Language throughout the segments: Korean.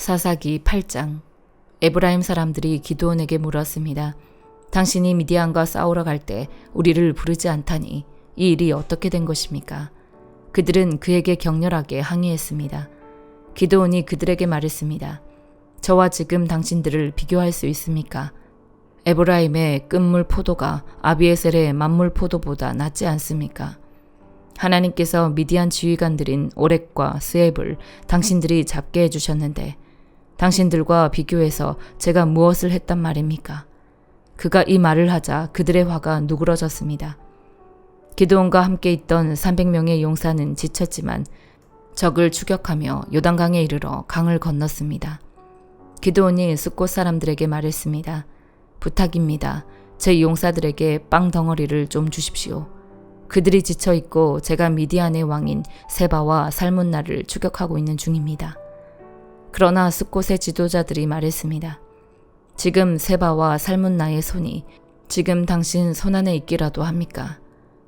사사기 8장. 에브라임 사람들이 기드온에게 물었습니다. 당신이 미디안과 싸우러 갈 때 우리를 부르지 않다니 이 일이 어떻게 된 것입니까? 그들은 그에게 격렬하게 항의했습니다. 기드온이 그들에게 말했습니다. 저와 지금 당신들을 비교할 수 있습니까? 에브라임의 끝물 포도가 아비에셀의 만물 포도보다 낫지 않습니까? 하나님께서 미디안 지휘관들인 오렉과 스앱을 당신들이 잡게 해주셨는데 당신들과 비교해서 제가 무엇을 했단 말입니까? 그가 이 말을 하자 그들의 화가 누그러졌습니다. 기드온과 함께 있던 300명의 용사는 지쳤지만 적을 추격하며 요단강에 이르러 강을 건넜습니다. 기드온이 숫곳 사람들에게 말했습니다. 부탁입니다. 제 용사들에게 빵 덩어리를 좀 주십시오. 그들이 지쳐있고 제가 미디안의 왕인 세바와 살문나를 추격하고 있는 중입니다. 그러나 숫곳의 지도자들이 말했습니다. 지금 세바와 살문나의 손이 지금 당신 손안에 있기라도 합니까?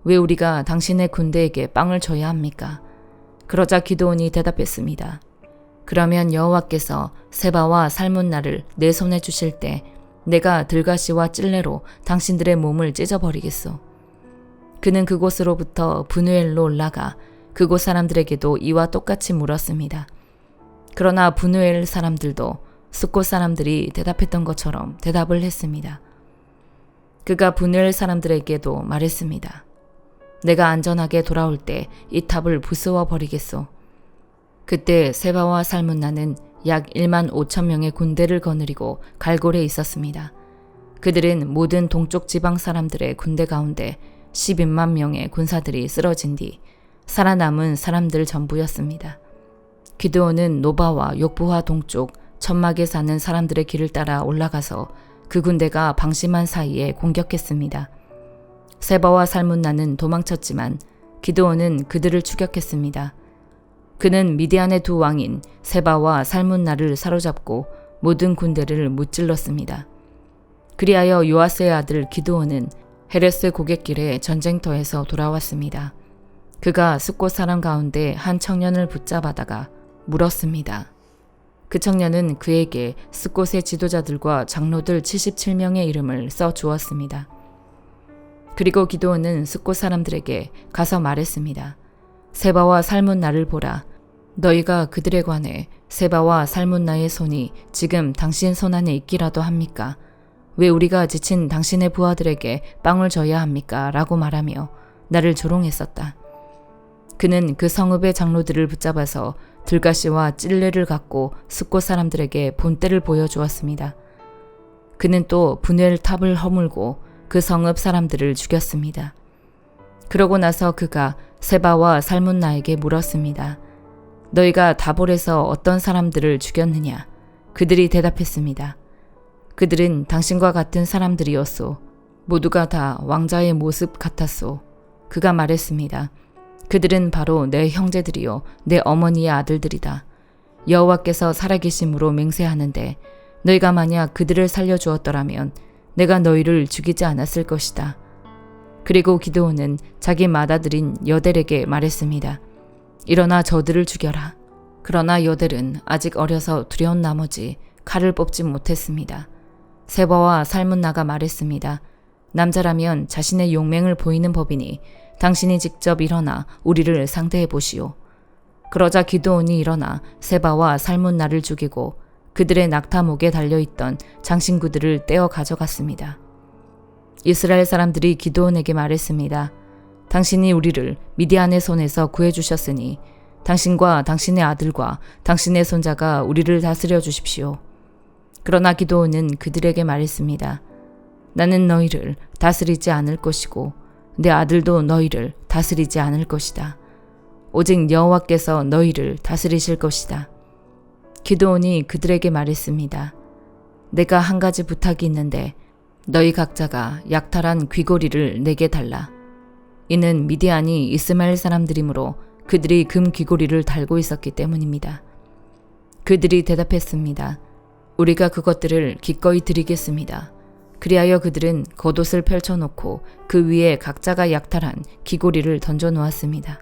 왜 우리가 당신의 군대에게 빵을 줘야 합니까? 그러자 기드온이 대답했습니다. 그러면 여호와께서 세바와 살문나를 내 손에 주실 때 내가 들가시와 찔레로 당신들의 몸을 찢어버리겠소. 그는 그곳으로부터 브누엘로 올라가 그곳 사람들에게도 이와 똑같이 물었습니다. 그러나 브누엘 사람들도 숫곳 사람들이 대답했던 것처럼 대답을 했습니다. 그가 브누엘 사람들에게도 말했습니다. 내가 안전하게 돌아올 때 이 탑을 부수어 버리겠소. 그때 세바와 살문나는 약 1만 5천 명의 군대를 거느리고 갈골에 있었습니다. 그들은 모든 동쪽 지방 사람들의 군대 가운데 12만 명의 군사들이 쓰러진 뒤 살아남은 사람들 전부였습니다. 기드온은 노바와 욕부화 동쪽 천막에 사는 사람들의 길을 따라 올라가서 그 군대가 방심한 사이에 공격했습니다. 세바와 살문나는 도망쳤지만 기드온은 그들을 추격했습니다. 그는 미디안의 두 왕인 세바와 살문나를 사로잡고 모든 군대를 무찔렀습니다. 그리하여 요아스의 아들 기드온은 헤레스 고갯길의 전쟁터에서 돌아왔습니다. 그가 숫곳 사람 가운데 한 청년을 붙잡아다가 물었습니다. 그 청년은 그에게 숫곳의 지도자들과 장로들 77명의 이름을 써 주었습니다. 그리고 기드온은 숫곳 사람들에게 가서 말했습니다. 세바와 살문나를 보라. 너희가 그들에 관해 세바와 살문나의 손이 지금 당신 손안에 있기라도 합니까? 왜 우리가 지친 당신의 부하들에게 빵을 줘야 합니까? 라고 말하며 나를 조롱했었다. 그는 그 성읍의 장로들을 붙잡아서 들가시와 찔레를 갖고 숫곳 사람들에게 본때를 보여주었습니다. 그는 또 브누엘 탑을 허물고 그 성읍 사람들을 죽였습니다. 그러고 나서 그가 세바와 살문나에게 물었습니다. 너희가 다볼에서 어떤 사람들을 죽였느냐? 그들이 대답했습니다. 그들은 당신과 같은 사람들이었소. 모두가 다 왕자의 모습 같았소. 그가 말했습니다. 그들은 바로 내 형제들이요 내 어머니의 아들들이다. 여호와께서 살아계심으로 맹세하는데 너희가 만약 그들을 살려주었더라면 내가 너희를 죽이지 않았을 것이다. 그리고 기드온은 자기 맏아들인 여델에게 말했습니다. 일어나 저들을 죽여라. 그러나 여델은 아직 어려서 두려운 나머지 칼을 뽑지 못했습니다. 세바와 살문나가 말했습니다. 남자라면 자신의 용맹을 보이는 법이니 당신이 직접 일어나 우리를 상대해 보시오. 그러자 기드온이 일어나 세바와 살문나를 죽이고 그들의 낙타목에 달려있던 장신구들을 떼어 가져갔습니다. 이스라엘 사람들이 기드온에게 말했습니다. 당신이 우리를 미디안의 손에서 구해주셨으니 당신과 당신의 아들과 당신의 손자가 우리를 다스려 주십시오. 그러나 기드온은 그들에게 말했습니다. 나는 너희를 다스리지 않을 것이고 내 아들도 너희를 다스리지 않을 것이다. 오직 여호와께서 너희를 다스리실 것이다. 기드온이 그들에게 말했습니다. 내가 한 가지 부탁이 있는데 너희 각자가 약탈한 귀고리를 내게 달라. 이는 미디안이 이스마엘 사람들이므로 그들이 금 귀고리를 달고 있었기 때문입니다. 그들이 대답했습니다. 우리가 그것들을 기꺼이 드리겠습니다. 그리하여 그들은 겉옷을 펼쳐놓고 그 위에 각자가 약탈한 귀고리를 던져놓았습니다.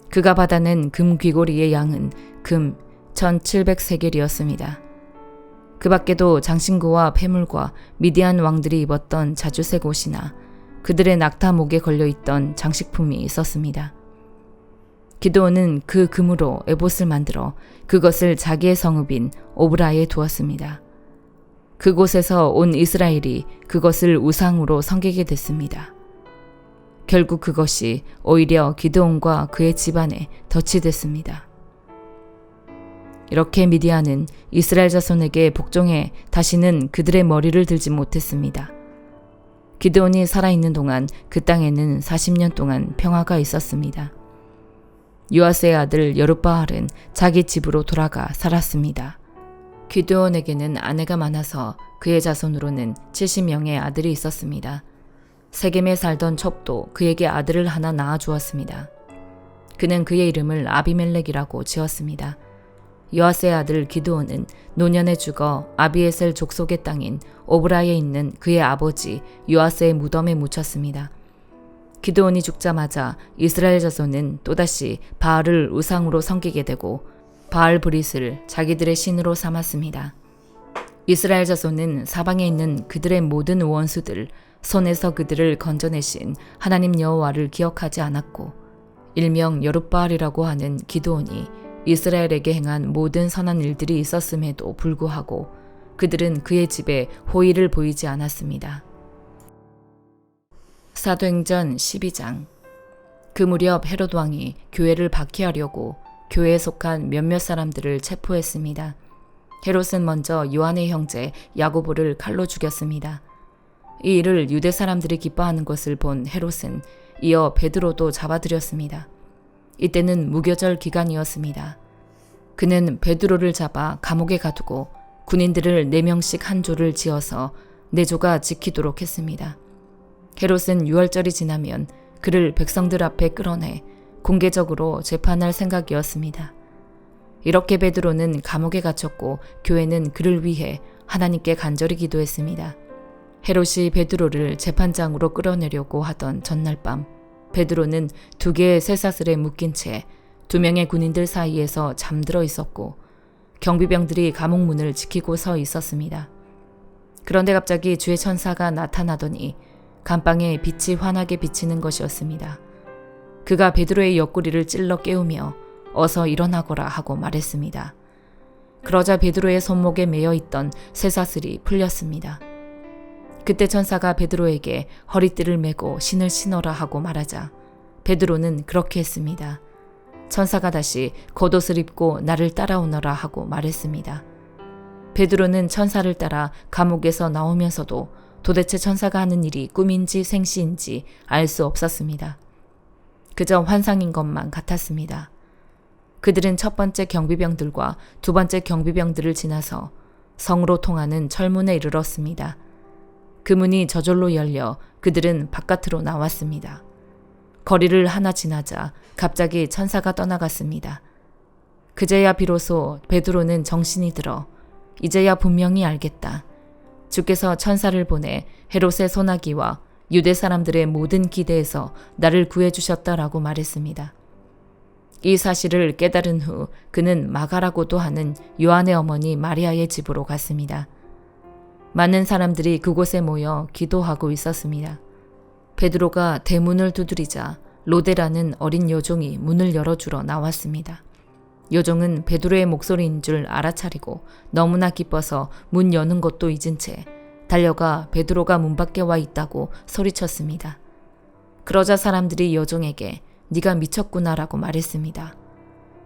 그가 받아낸 금 귀고리의 양은 금 1700세겔이었습니다. 그 밖에도 장신구와 패물과 미디안 왕들이 입었던 자주색 옷이나 그들의 낙타 목에 걸려있던 장식품이 있었습니다. 기드온은 그 금으로 에봇을 만들어 그것을 자기의 성읍인 오브라에 두었습니다. 그곳에서 온 이스라엘이 그것을 우상으로 섬기게 됐습니다. 결국 그것이 오히려 기드온과 그의 집안에 덫이 됐습니다. 이렇게 미디안은 이스라엘 자손에게 복종해 다시는 그들의 머리를 들지 못했습니다. 기드온이 살아있는 동안 그 땅에는 40년 동안 평화가 있었습니다. 요아스의 아들 여룻바알은 자기 집으로 돌아가 살았습니다. 기드온에게는 아내가 많아서 그의 자손으로는 70명의 아들이 있었습니다. 세겜에 살던 첩도 그에게 아들을 하나 낳아주었습니다. 그는 그의 이름을 아비멜렉이라고 지었습니다. 요아스의 아들 기드온은 노년에 죽어 아비에셀 족속의 땅인 오브라에 있는 그의 아버지 요아스의 무덤에 묻혔습니다. 기드온이 죽자마자 이스라엘 자손은 또다시 바알을 우상으로 섬기게 되고 바알 브릿을 자기들의 신으로 삼았습니다. 이스라엘 자손은 사방에 있는 그들의 모든 원수들 손에서 그들을 건져내신 하나님 여호와를 기억하지 않았고 일명 여룻바알이라고 하는 기드온이 이스라엘에게 행한 모든 선한 일들이 있었음에도 불구하고 그들은 그의 집에 호의를 보이지 않았습니다. 사도행전 12장. 그 무렵 헤롯 왕이 교회를 박해하려고 교회에 속한 몇몇 사람들을 체포했습니다. 헤롯은 먼저 요한의 형제 야고보를 칼로 죽였습니다. 이 일을 유대 사람들이 기뻐하는 것을 본 헤롯은 이어 베드로도 잡아들였습니다. 이때는 무교절 기간이었습니다. 그는 베드로를 잡아 감옥에 가두고 군인들을 4명씩 한 조를 지어서 4조가 지키도록 했습니다. 헤롯은 유월절이 지나면 그를 백성들 앞에 끌어내 공개적으로 재판할 생각이었습니다. 이렇게 베드로는 감옥에 갇혔고 교회는 그를 위해 하나님께 간절히 기도했습니다. 헤롯이 베드로를 재판장으로 끌어내려고 하던 전날 밤 베드로는 2개의 쇠사슬에 묶인 채 2명의 군인들 사이에서 잠들어 있었고 경비병들이 감옥 문을 지키고 서 있었습니다. 그런데 갑자기 주의 천사가 나타나더니 감방에 빛이 환하게 비치는 것이었습니다. 그가 베드로의 옆구리를 찔러 깨우며 어서 일어나거라 하고 말했습니다. 그러자 베드로의 손목에 매여 있던 쇠사슬이 풀렸습니다. 그때 천사가 베드로에게 허리띠를 메고 신을 신어라 하고 말하자 베드로는 그렇게 했습니다. 천사가 다시 겉옷을 입고 나를 따라오너라 하고 말했습니다. 베드로는 천사를 따라 감옥에서 나오면서도 도대체 천사가 하는 일이 꿈인지 생시인지 알 수 없었습니다. 그저 환상인 것만 같았습니다. 그들은 첫 번째 경비병들과 두 번째 경비병들을 지나서 성으로 통하는 철문에 이르렀습니다. 그 문이 저절로 열려 그들은 바깥으로 나왔습니다. 거리를 하나 지나자 갑자기 천사가 떠나갔습니다. 그제야 비로소 베드로는 정신이 들어 이제야 분명히 알겠다. 주께서 천사를 보내 헤롯의 소나기와 유대 사람들의 모든 기대에서 나를 구해주셨다라고 말했습니다. 이 사실을 깨달은 후 그는 마가라고도 하는 요한의 어머니 마리아의 집으로 갔습니다. 많은 사람들이 그곳에 모여 기도하고 있었습니다. 베드로가 대문을 두드리자 로데라는 어린 여종이 문을 열어주러 나왔습니다. 여종은 베드로의 목소리인 줄 알아차리고 너무나 기뻐서 문 여는 것도 잊은 채 달려가 베드로가 문 밖에 와 있다고 소리쳤습니다. 그러자 사람들이 여종에게 네가 미쳤구나라고 말했습니다.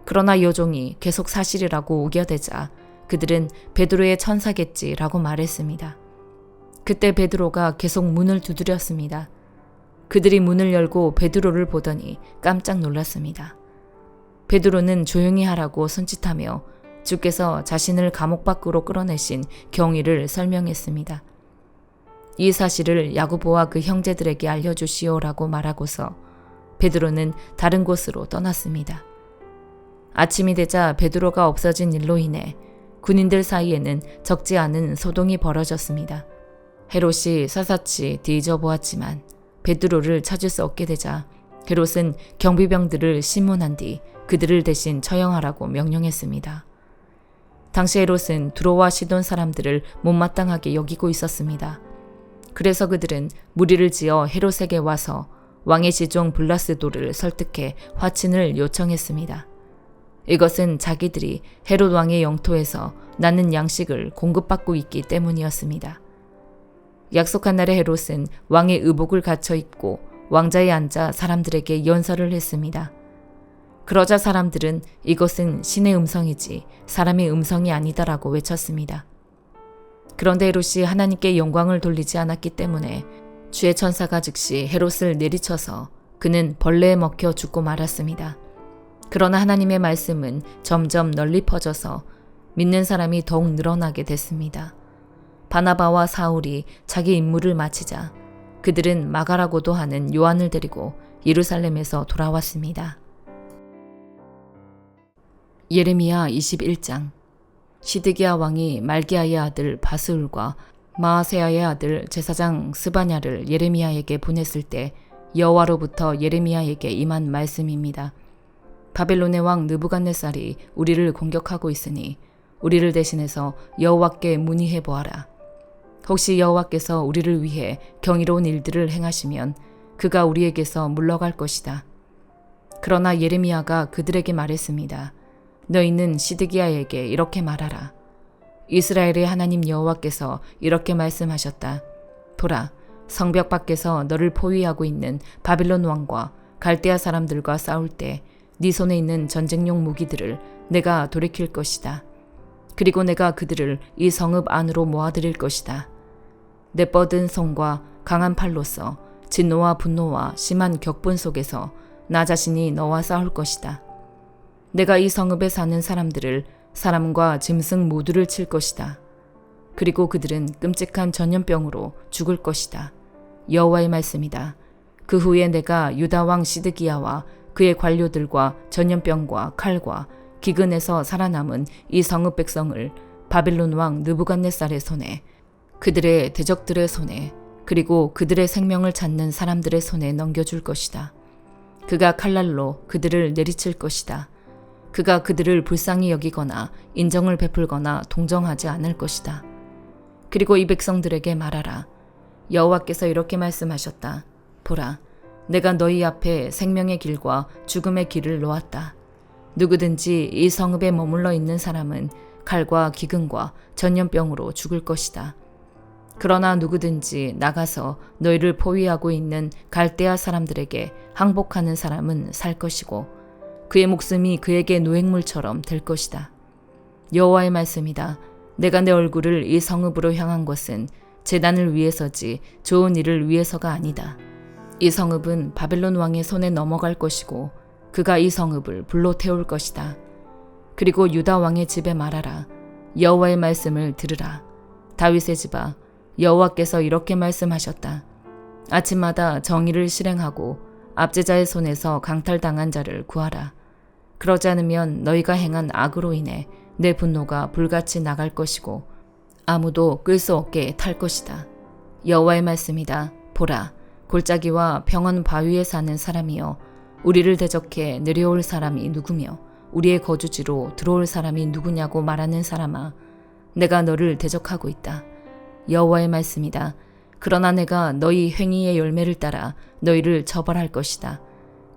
그러나 여종이 계속 사실이라고 우겨대자 그들은 베드로의 천사겠지라고 말했습니다. 그때 베드로가 계속 문을 두드렸습니다. 그들이 문을 열고 베드로를 보더니 깜짝 놀랐습니다. 베드로는 조용히 하라고 손짓하며 주께서 자신을 감옥 밖으로 끌어내신 경위를 설명했습니다. 이 사실을 야고보와 그 형제들에게 알려주시오라고 말하고서 베드로는 다른 곳으로 떠났습니다. 아침이 되자 베드로가 없어진 일로 인해 군인들 사이에는 적지 않은 소동이 벌어졌습니다. 헤롯이 샅샅이 뒤져보았지만 베드로를 찾을 수 없게 되자 헤롯은 경비병들을 심문한 뒤 그들을 대신 처형하라고 명령했습니다. 당시 헤롯은 두로와 시돈 사람들을 못마땅하게 여기고 있었습니다. 그래서 그들은 무리를 지어 헤롯에게 와서 왕의 지종 블라스도를 설득해 화친을 요청했습니다. 이것은 자기들이 헤롯 왕의 영토에서 나는 양식을 공급받고 있기 때문이었습니다. 약속한 날에 헤롯은 왕의 의복을 갖춰 입고 왕자에 앉아 사람들에게 연설을 했습니다. 그러자 사람들은 이것은 신의 음성이지 사람의 음성이 아니다라고 외쳤습니다. 그런데 헤롯이 하나님께 영광을 돌리지 않았기 때문에 주의 천사가 즉시 헤롯을 내리쳐서 그는 벌레에 먹혀 죽고 말았습니다. 그러나 하나님의 말씀은 점점 널리 퍼져서 믿는 사람이 더욱 늘어나게 됐습니다. 바나바와 사울이 자기 임무를 마치자 그들은 마가라고도 하는 요한을 데리고 예루살렘에서 돌아왔습니다. 예레미야 21장. 시드기야 왕이 말기야의 아들 바스울과 마아세야의 아들 제사장 스바냐를 예레미야에게 보냈을 때 여호와로부터 예레미야에게 임한 말씀입니다. 바벨론의 왕 느부갓네살이 우리를 공격하고 있으니 우리를 대신해서 여호와께 문의해 보아라. 혹시 여호와께서 우리를 위해 경이로운 일들을 행하시면 그가 우리에게서 물러갈 것이다. 그러나 예레미야가 그들에게 말했습니다. 너희는 시드기야에게 이렇게 말하라. 이스라엘의 하나님 여호와께서 이렇게 말씀하셨다. 보라, 성벽 밖에서 너를 포위하고 있는 바빌론 왕과 갈대아 사람들과 싸울 때 네 손에 있는 전쟁용 무기들을 내가 돌이킬 것이다. 그리고 내가 그들을 이 성읍 안으로 모아들일 것이다. 내 뻗은 손과 강한 팔로서 진노와 분노와 심한 격분 속에서 나 자신이 너와 싸울 것이다. 내가 이 성읍에 사는 사람들을 사람과 짐승 모두를 칠 것이다. 그리고 그들은 끔찍한 전염병으로 죽을 것이다. 여호와의 말씀이다. 그 후에 내가 유다 왕 시드기야와 그의 관료들과 전염병과 칼과 기근에서 살아남은 이 성읍 백성을 바빌론 왕 느부갓네살의 손에, 그들의 대적들의 손에, 그리고 그들의 생명을 찾는 사람들의 손에 넘겨줄 것이다. 그가 칼날로 그들을 내리칠 것이다. 그가 그들을 불쌍히 여기거나 인정을 베풀거나 동정하지 않을 것이다. 그리고 이 백성들에게 말하라. 여호와께서 이렇게 말씀하셨다. 보라, 내가 너희 앞에 생명의 길과 죽음의 길을 놓았다. 누구든지 이 성읍에 머물러 있는 사람은 칼과 기근과 전염병으로 죽을 것이다. 그러나 누구든지 나가서 너희를 포위하고 있는 갈대아 사람들에게 항복하는 사람은 살 것이고 그의 목숨이 그에게 노획물처럼 될 것이다. 여호와의 말씀이다. 내가 내 얼굴을 이 성읍으로 향한 것은 제단을 위해서지 좋은 일을 위해서가 아니다. 이 성읍은 바벨론 왕의 손에 넘어갈 것이고 그가 이 성읍을 불로 태울 것이다. 그리고 유다 왕의 집에 말하라. 여호와의 말씀을 들으라. 다윗의 집아, 여호와께서 이렇게 말씀하셨다. 아침마다 정의를 실행하고 압제자의 손에서 강탈당한 자를 구하라. 그러지 않으면 너희가 행한 악으로 인해 내 분노가 불같이 나갈 것이고 아무도 끌 수 없게 탈 것이다. 여호와의 말씀이다. 보라, 골짜기와 평원 바위에 사는 사람이여, 우리를 대적해 내려올 사람이 누구며 우리의 거주지로 들어올 사람이 누구냐고 말하는 사람아, 내가 너를 대적하고 있다. 여호와의 말씀이다. 그러나 내가 너희 행위의 열매를 따라 너희를 처벌할 것이다.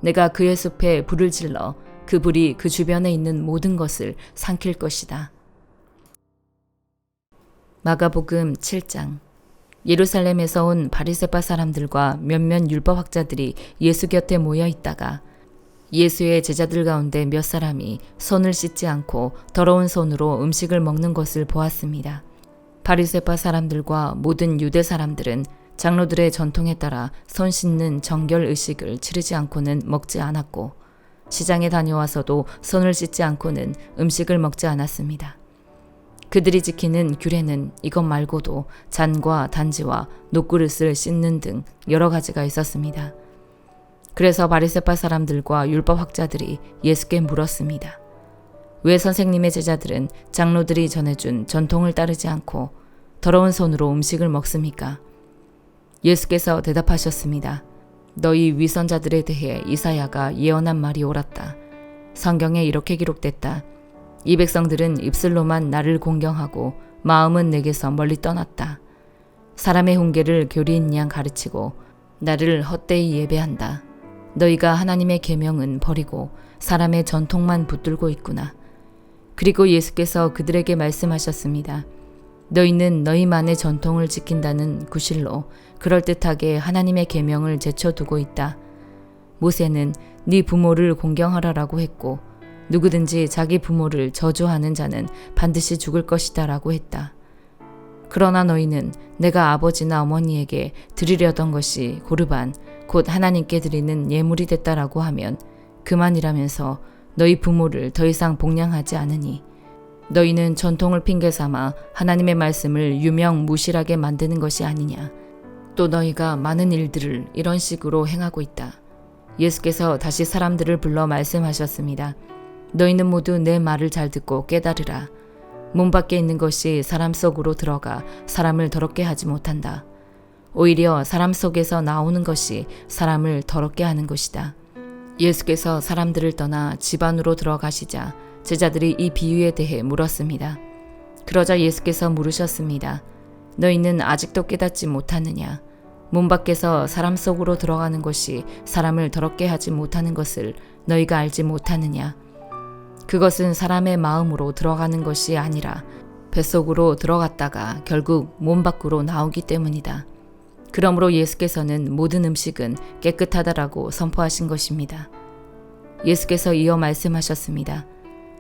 내가 그의 숲에 불을 질러 그 불이 그 주변에 있는 모든 것을 삼킬 것이다. 마가복음 7장. 예루살렘에서 온 바리새파 사람들과 몇몇 율법학자들이 예수 곁에 모여 있다가 예수의 제자들 가운데 몇 사람이 손을 씻지 않고 더러운 손으로 음식을 먹는 것을 보았습니다. 바리새파 사람들과 모든 유대 사람들은 장로들의 전통에 따라 손 씻는 정결 의식을 치르지 않고는 먹지 않았고 시장에 다녀와서도 손을 씻지 않고는 음식을 먹지 않았습니다. 그들이 지키는 규례는 이것 말고도 잔과 단지와 녹그릇을 씻는 등 여러 가지가 있었습니다. 그래서 바리새파 사람들과 율법학자들이 예수께 물었습니다. 왜 선생님의 제자들은 장로들이 전해준 전통을 따르지 않고 더러운 손으로 음식을 먹습니까? 예수께서 대답하셨습니다. 너희 위선자들에 대해 이사야가 예언한 말이 옳았다. 성경에 이렇게 기록됐다. 이 백성들은 입술로만 나를 공경하고 마음은 내게서 멀리 떠났다. 사람의 훈계를 교리인 양 가르치고 나를 헛되이 예배한다. 너희가 하나님의 계명은 버리고 사람의 전통만 붙들고 있구나. 그리고 예수께서 그들에게 말씀하셨습니다. 너희는 너희만의 전통을 지킨다는 구실로 그럴듯하게 하나님의 계명을 제쳐두고 있다. 모세는 네 부모를 공경하라라고 했고 누구든지 자기 부모를 저주하는 자는 반드시 죽을 것이다 라고 했다. 그러나 너희는 내가 아버지나 어머니에게 드리려던 것이 고르반 곧 하나님께 드리는 예물이 됐다라고 하면 그만이라면서 너희 부모를 더 이상 복양하지 않으니 너희는 전통을 핑계삼아 하나님의 말씀을 유명무실하게 만드는 것이 아니냐. 또 너희가 많은 일들을 이런 식으로 행하고 있다. 예수께서 다시 사람들을 불러 말씀하셨습니다. 너희는 모두 내 말을 잘 듣고 깨달으라. 문 밖에 있는 것이 사람 속으로 들어가 사람을 더럽게 하지 못한다. 오히려 사람 속에서 나오는 것이 사람을 더럽게 하는 것이다. 예수께서 사람들을 떠나 집 안으로 들어가시자 제자들이 이 비유에 대해 물었습니다. 그러자 예수께서 물으셨습니다. 너희는 아직도 깨닫지 못하느냐? 문 밖에서 사람 속으로 들어가는 것이 사람을 더럽게 하지 못하는 것을 너희가 알지 못하느냐? 그것은 사람의 마음으로 들어가는 것이 아니라 뱃속으로 들어갔다가 결국 몸 밖으로 나오기 때문이다. 그러므로 예수께서는 모든 음식은 깨끗하다라고 선포하신 것입니다. 예수께서 이어 말씀하셨습니다.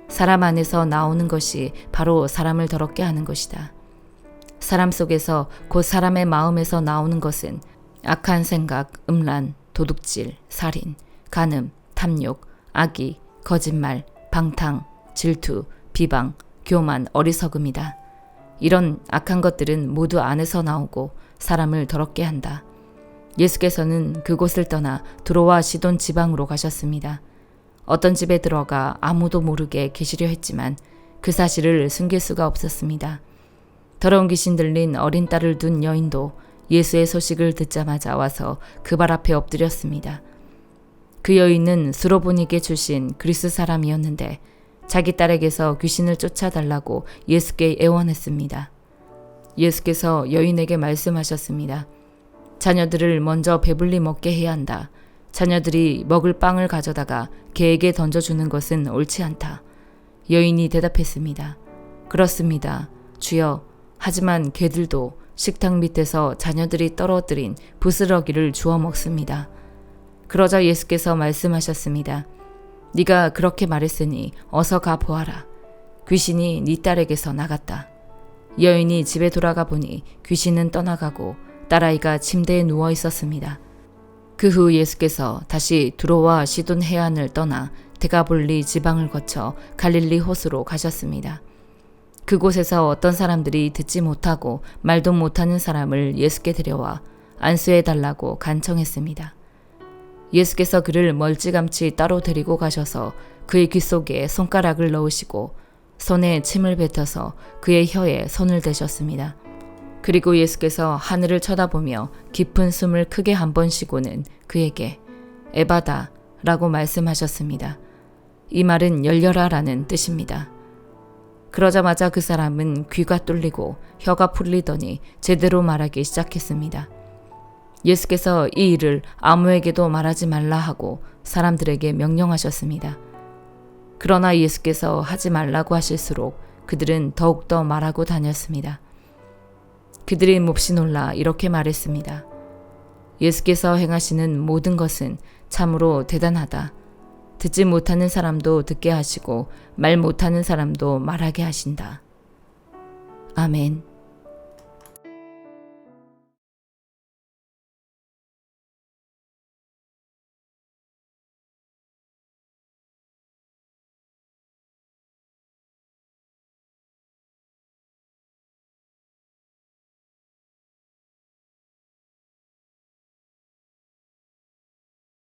사람 안에서 나오는 것이 바로 사람을 더럽게 하는 것이다. 사람 속에서 곧 사람의 마음에서 나오는 것은 악한 생각, 음란, 도둑질, 살인, 간음, 탐욕, 악의, 거짓말, 방탕, 질투, 비방, 교만, 어리석음이다. 이런 악한 것들은 모두 안에서 나오고 사람을 더럽게 한다. 예수께서는 그곳을 떠나 두로와 시돈 지방으로 가셨습니다. 어떤 집에 들어가 아무도 모르게 계시려 했지만 그 사실을 숨길 수가 없었습니다. 더러운 귀신 들린 어린 딸을 둔 여인도 예수의 소식을 듣자마자 와서 그 발 앞에 엎드렸습니다. 그 여인은 수로보니게 출신 그리스 사람이었는데 자기 딸에게서 귀신을 쫓아달라고 예수께 애원했습니다. 예수께서 여인에게 말씀하셨습니다. 자녀들을 먼저 배불리 먹게 해야 한다. 자녀들이 먹을 빵을 가져다가 개에게 던져주는 것은 옳지 않다. 여인이 대답했습니다. 그렇습니다. 주여, 하지만 개들도 식탁 밑에서 자녀들이 떨어뜨린 부스러기를 주워 먹습니다. 그러자 예수께서 말씀하셨습니다. 네가 그렇게 말했으니 어서 가 보아라. 귀신이 네 딸에게서 나갔다. 여인이 집에 돌아가 보니 귀신은 떠나가고 딸아이가 침대에 누워 있었습니다. 그 후 예수께서 다시 두로와 시돈 해안을 떠나 데가볼리 지방을 거쳐 갈릴리 호수로 가셨습니다. 그곳에서 어떤 사람들이 듣지 못하고 말도 못하는 사람을 예수께 데려와 안수해 달라고 간청했습니다. 예수께서 그를 멀찌감치 따로 데리고 가셔서 그의 귀 속에 손가락을 넣으시고 손에 침을 뱉어서 그의 혀에 손을 대셨습니다. 그리고 예수께서 하늘을 쳐다보며 깊은 숨을 크게 한 번 쉬고는 그에게 에바다 라고 말씀하셨습니다. 이 말은 열려라 라는 뜻입니다. 그러자마자 그 사람은 귀가 뚫리고 혀가 풀리더니 제대로 말하기 시작했습니다. 예수께서 이 일을 아무에게도 말하지 말라 하고 사람들에게 명령하셨습니다. 그러나 예수께서 하지 말라고 하실수록 그들은 더욱더 말하고 다녔습니다. 그들이 몹시 놀라 이렇게 말했습니다. 예수께서 행하시는 모든 것은 참으로 대단하다. 듣지 못하는 사람도 듣게 하시고 말 못하는 사람도 말하게 하신다. 아멘.